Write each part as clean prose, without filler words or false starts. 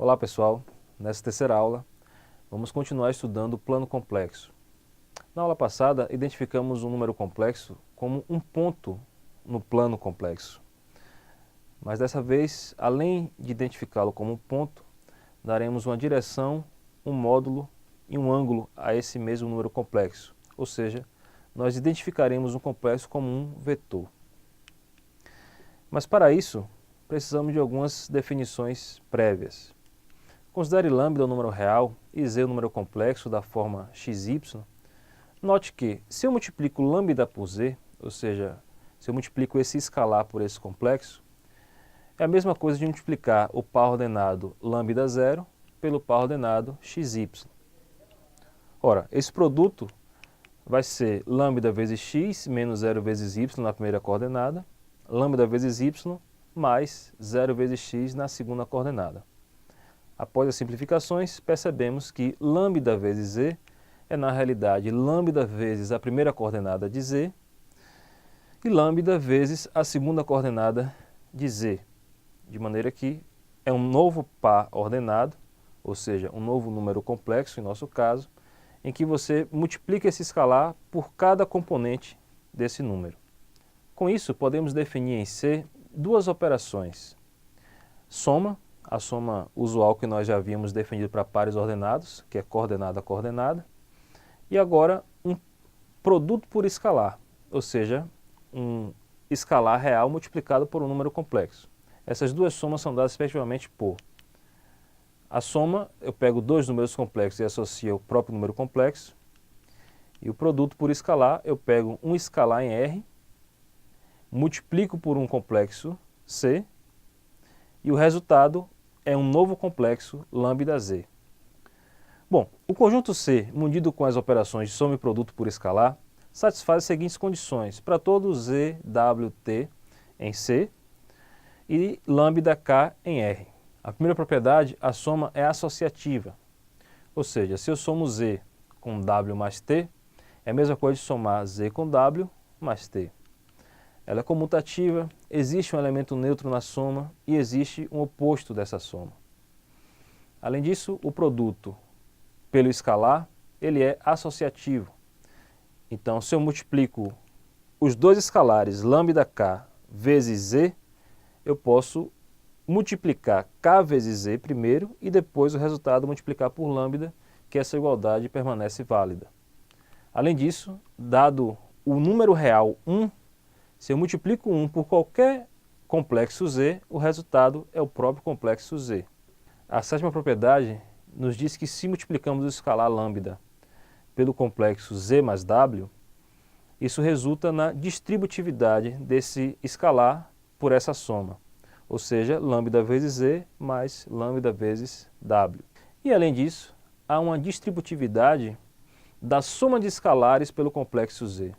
Olá pessoal, nessa terceira aula vamos continuar estudando o plano complexo. Na aula passada identificamos um número complexo como um ponto no plano complexo, mas dessa vez, além de identificá-lo como um ponto, daremos uma direção, um módulo e um ângulo a esse mesmo número complexo, ou seja, nós identificaremos um complexo como um vetor. Mas para isso, precisamos de algumas definições prévias. Considere lambda o número real e z o número complexo da forma xy. Note que, se eu multiplico lambda por z, ou seja, se eu multiplico esse escalar por esse complexo, é a mesma coisa de multiplicar o par ordenado lambda 0 pelo par ordenado xy. Ora, esse produto vai ser lambda vezes x menos 0 vezes y na primeira coordenada, lambda vezes y mais 0 vezes x na segunda coordenada. Após as simplificações, percebemos que lambda vezes z é, na realidade, lambda vezes a primeira coordenada de z e lambda vezes a segunda coordenada de z, de maneira que é um novo par ordenado, ou seja, um novo número complexo, em nosso caso, em que você multiplica esse escalar por cada componente desse número. Com isso, podemos definir em C duas operações: soma, a soma usual que nós já havíamos definido para pares ordenados, que é coordenada a coordenada, e agora um produto por escalar, ou seja, um escalar real multiplicado por um número complexo. Essas duas somas são dadas respectivamente por a soma, eu pego dois números complexos e associo ao próprio número complexo, e o produto por escalar, eu pego um escalar em R, multiplico por um complexo C, e o resultado é um novo complexo lambda z. Bom, o conjunto C, munido com as operações de soma e produto por escalar, satisfaz as seguintes condições para todo Z, W, T em C e lambda K em R. A primeira propriedade, a soma é associativa, ou seja, se eu somo Z com W mais T, é a mesma coisa de somar Z com W mais T. Ela é comutativa, existe um elemento neutro na soma e existe um oposto dessa soma. Além disso, o produto pelo escalar, ele é associativo. Então, se eu multiplico os dois escalares lambda k vezes z, eu posso multiplicar k vezes z primeiro e depois o resultado multiplicar por lambda, que essa igualdade permanece válida. Além disso, dado o número real 1, se eu multiplico 1 por qualquer complexo z, o resultado é o próprio complexo z. A sétima propriedade nos diz que se multiplicamos o escalar lambda pelo complexo z mais w, isso resulta na distributividade desse escalar por essa soma, ou seja, lambda vezes z mais lambda vezes w. E além disso, há uma distributividade da soma de escalares pelo complexo z.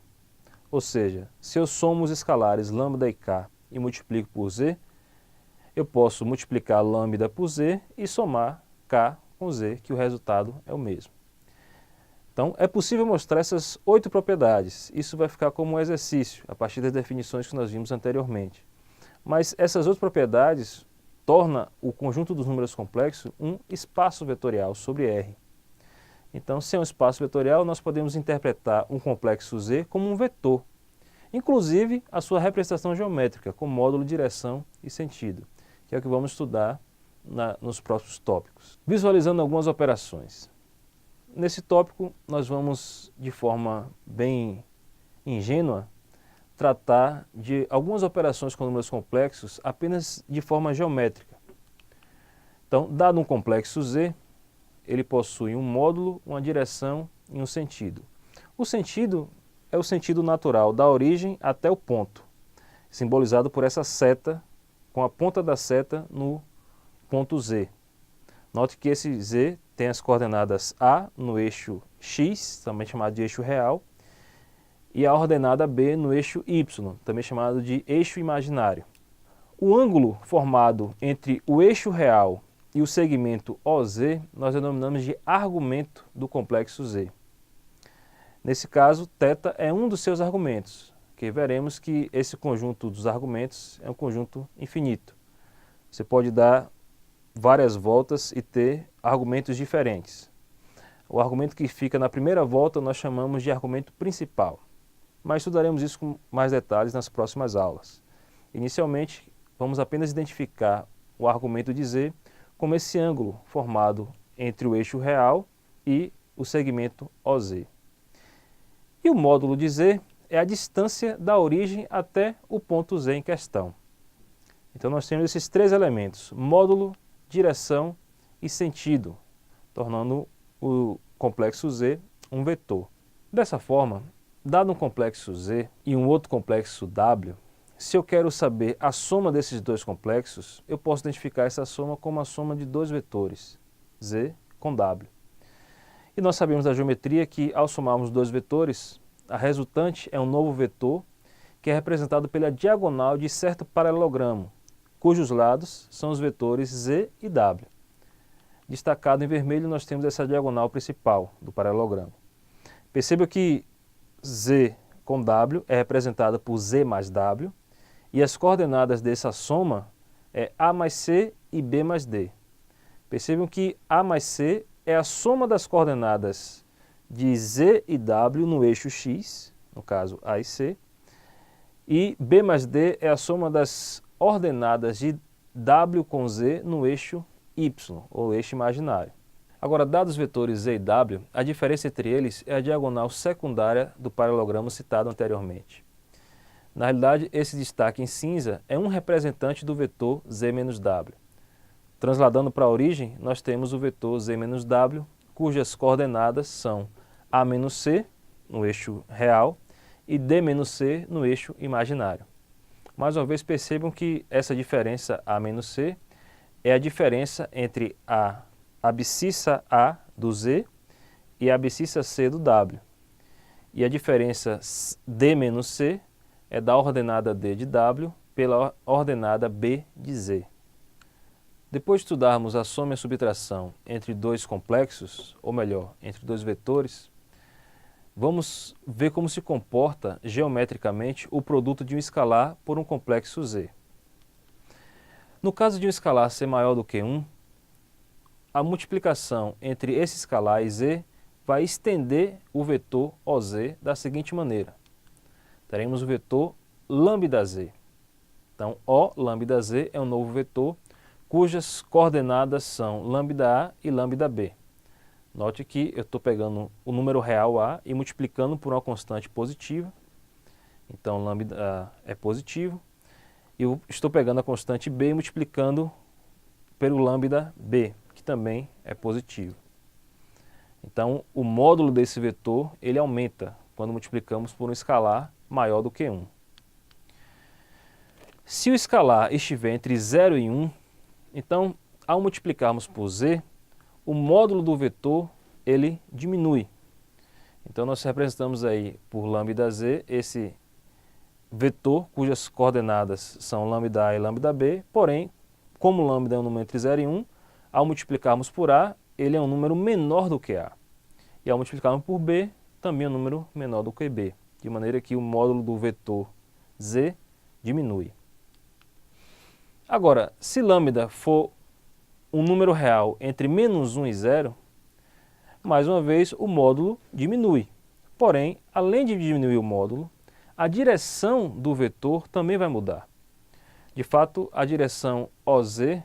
Ou seja, se eu somo os escalares lambda e k e multiplico por z, eu posso multiplicar lambda por z e somar k com z, que o resultado é o mesmo. Então, é possível mostrar essas 8 propriedades. Isso vai ficar como um exercício, a partir das definições que nós vimos anteriormente. Mas essas 8 propriedades tornam o conjunto dos números complexos um espaço vetorial sobre R. Então, se é um espaço vetorial, nós podemos interpretar um complexo Z como um vetor, inclusive a sua representação geométrica, com módulo, direção e sentido, que é o que vamos estudar nos próximos tópicos. Visualizando algumas operações. Nesse tópico, nós vamos, de forma bem ingênua, tratar de algumas operações com números complexos apenas de forma geométrica. Então, dado um complexo Z, ele possui um módulo, uma direção e um sentido. O sentido é o sentido natural da origem até o ponto, simbolizado por essa seta, com a ponta da seta no ponto Z. Note que esse Z tem as coordenadas A no eixo X, também chamado de eixo real, e a ordenada B no eixo Y, também chamado de eixo imaginário. O ângulo formado entre o eixo real e o segmento OZ nós denominamos de argumento do complexo Z. Nesse caso, θ é um dos seus argumentos, que veremos que esse conjunto dos argumentos é um conjunto infinito. Você pode dar várias voltas e ter argumentos diferentes. O argumento que fica na primeira volta nós chamamos de argumento principal, mas estudaremos isso com mais detalhes nas próximas aulas. Inicialmente, vamos apenas identificar o argumento de Z como esse ângulo formado entre o eixo real e o segmento OZ. E o módulo de Z é a distância da origem até o ponto Z em questão. Então nós temos esses três elementos: módulo, direção e sentido, tornando o complexo Z um vetor. Dessa forma, dado um complexo Z e um outro complexo W, se eu quero saber a soma desses dois complexos, eu posso identificar essa soma como a soma de dois vetores, Z com W. E nós sabemos da geometria que, ao somarmos dois vetores, a resultante é um novo vetor que é representado pela diagonal de certo paralelogramo, cujos lados são os vetores Z e W. Destacado em vermelho, nós temos essa diagonal principal do paralelogramo. Perceba que Z com W é representada por Z mais W, e as coordenadas dessa soma é A mais C e B mais D. Percebam que A mais C é a soma das coordenadas de Z e W no eixo X, no caso A e C, e B mais D é a soma das ordenadas de W com Z no eixo Y, ou eixo imaginário. Agora, dados os vetores Z e W, a diferença entre eles é a diagonal secundária do paralelogramo citado anteriormente. Na realidade, esse destaque em cinza é um representante do vetor Z menos W. Transladando para a origem, nós temos o vetor Z menos W, cujas coordenadas são A menos C, no eixo real, e D menos C, no eixo imaginário. Mais uma vez, percebam que essa diferença A menos C é a diferença entre a abscissa A do Z e a abscissa C do W. E a diferença D menos C é da ordenada D de W pela ordenada B de Z. Depois de estudarmos a soma e a subtração entre dois complexos, ou melhor, entre dois vetores, vamos ver como se comporta geometricamente o produto de um escalar por um complexo Z. No caso de um escalar ser maior do que 1, a multiplicação entre esse escalar e Z vai estender o vetor OZ da seguinte maneira. Teremos o vetor lambda-Z. Então, O lambda-Z é um novo vetor cujas coordenadas são lambda-A e lambda-B. Note que eu estou pegando o número real A e multiplicando por uma constante positiva. Então, lambda é positivo. E eu estou pegando a constante B e multiplicando pelo lambda B, que também é positivo. Então, o módulo desse vetor ele aumenta quando multiplicamos por um escalar maior do que 1. Se o escalar estiver entre 0 e 1, então, ao multiplicarmos por Z, o módulo do vetor ele diminui. Então, nós representamos aí por lambda-Z esse vetor cujas coordenadas são lambda-A e lambda-B, porém, como lambda é um número entre 0 e 1, ao multiplicarmos por A, ele é um número menor do que A. E ao multiplicarmos por B, também é um número menor do que B, de maneira que o módulo do vetor Z diminui. Agora, se lambda for um número real entre menos 1 e 0, mais uma vez o módulo diminui. Porém, além de diminuir o módulo, a direção do vetor também vai mudar. De fato, a direção OZ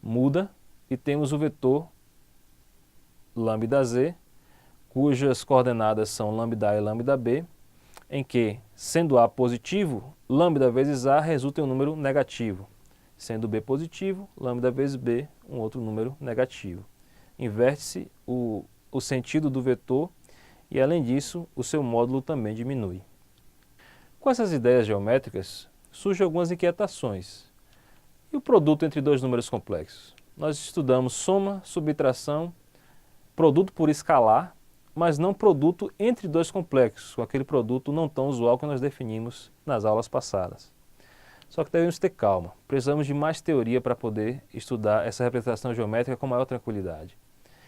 muda e temos o vetor lambda-Z, cujas coordenadas são lambda-A e lambda-B, em que, sendo A positivo, lambda vezes A resulta em um número negativo. Sendo B positivo, lambda vezes B, um outro número negativo. Inverte-se o sentido do vetor e, além disso, o seu módulo também diminui. Com essas ideias geométricas, surgem algumas inquietações. E o produto entre dois números complexos? Nós estudamos soma, subtração, produto por escalar, mas não produto entre dois complexos, com aquele produto não tão usual que nós definimos nas aulas passadas. Só que devemos ter calma, precisamos de mais teoria para poder estudar essa representação geométrica com maior tranquilidade.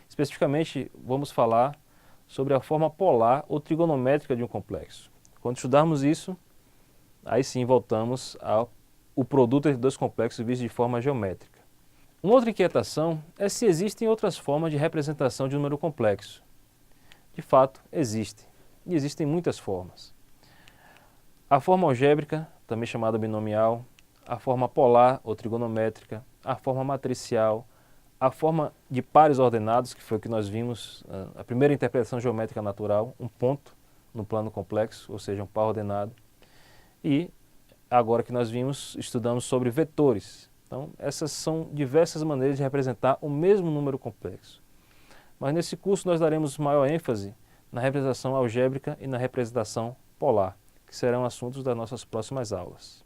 Especificamente, vamos falar sobre a forma polar ou trigonométrica de um complexo. Quando estudarmos isso, aí sim voltamos ao produto entre dois complexos visto de forma geométrica. Uma outra inquietação é se existem outras formas de representação de um número complexo. De fato, existe, e existem muitas formas. A forma algébrica, também chamada binomial, a forma polar ou trigonométrica, a forma matricial, a forma de pares ordenados, que foi o que nós vimos, a primeira interpretação geométrica natural, um ponto no plano complexo, ou seja, um par ordenado. E agora que nós estudamos sobre vetores. Então, essas são diversas maneiras de representar o mesmo número complexo. Mas nesse curso nós daremos maior ênfase na representação algébrica e na representação polar, que serão assuntos das nossas próximas aulas.